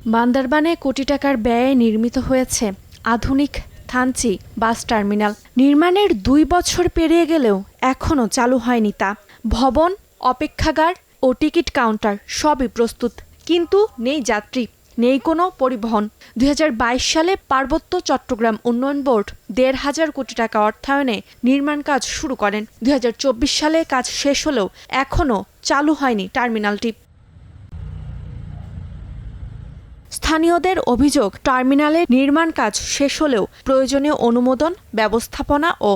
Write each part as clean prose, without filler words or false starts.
বান্দরবানে কোটি টাকার ব্যয়ে নির্মিত হয়েছে আধুনিক থানচি বাস টার্মিনাল। নির্মাণের 2 বছর পেরিয়ে গেলেও এখনও চালু হয়নি তা। ভবন, অপেক্ষাগার ও টিকিট কাউন্টার সবই প্রস্তুত, কিন্তু নেই যাত্রী, নেই কোনো পরিবহন। 2022 সালে পার্বত্য চট্টগ্রাম উন্নয়ন বোর্ড 1,500 কোটি টাকা অর্থায়নে নির্মাণ কাজ শুরু করেন। 2024 সালে কাজ শেষ হলেও এখনও চালু হয়নি টার্মিনালটি। স্থানীয়দের অভিযোগ, টার্মিনালের নির্মাণ কাজ শেষ হলেও প্রয়োজনীয় অনুমোদন, ব্যবস্থাপনা ও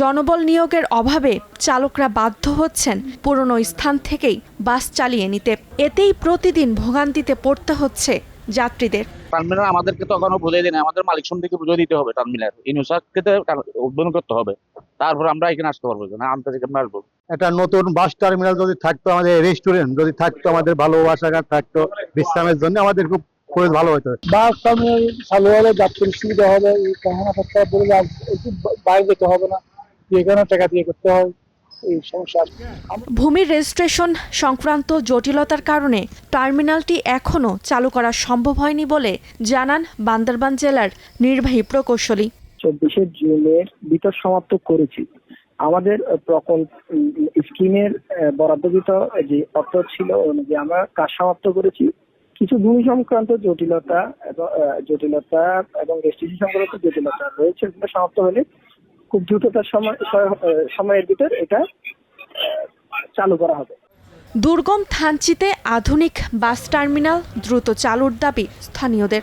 জনবল নিয়োগের অভাবে চালকরা বাধ্য হচ্ছেন পুরনো স্থান থেকেই বাস চালিয়ে নিতে। এতেই প্রতিদিন ভোগান্তিতে পড়তে হচ্ছে যাত্রীদের। টার্মিনাল আমাদেরকে তো এখনো বুঝিয়ে দিই না, আমাদের মালিক সমিতিকে বুঝিয়ে দিতে হবে। টার্মিনাল ইউনুসারকে উদ্বোধন করতে হবে, তারপর আমরা এখানে আসতে পারবো না, আন্তর্জাতিক আমরা আসবো। একটা নতুন বাস টার্মিনাল যদি থাকতো, আমাদের রেস্টুরেন্ট যদি থাকতো, আমাদের ভালোবাসাঘাট থাকতো, বিশ্রামের জন্য আমাদের খুব ভালো হতো। বাস টার্মিনাল চালু হলে যাত্রীর সুবিধা হবে, বাইরে যেতে হবে না, যেখানে টাকা দিয়ে করতে হয়। ভূমির রেজিস্ট্রেশন সংক্রান্ত জটিলতার কারণে টার্মিনালটি এখনও চালু করা সম্ভব হয়নি বলে জানান বান্দরবান জেলার নির্বাহী প্রকৌশলী। 24 জুনের ভিতর সমাপ্ত করেছি। আমাদের প্রকল্প স্কিমের বরাদ্দকৃত যে অর্থ ছিল অনুযায়ী আমরা কাজ সমাপ্ত করেছি। কিছু ভূমি সংক্রান্ত জটিলতা এবং রেজিস্ট্রেশন সংক্রান্ত জটিলতা রয়েছে, এগুলো সমাপ্ত হলে খুব দ্রুততার সময়ের ভিতর এটা চালু করা হবে। দুর্গম থানচিতে আধুনিক বাস টার্মিনাল দ্রুত চালুর দাবি স্থানীয়দের।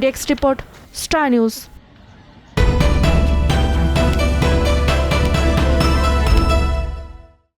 Desk report, star news.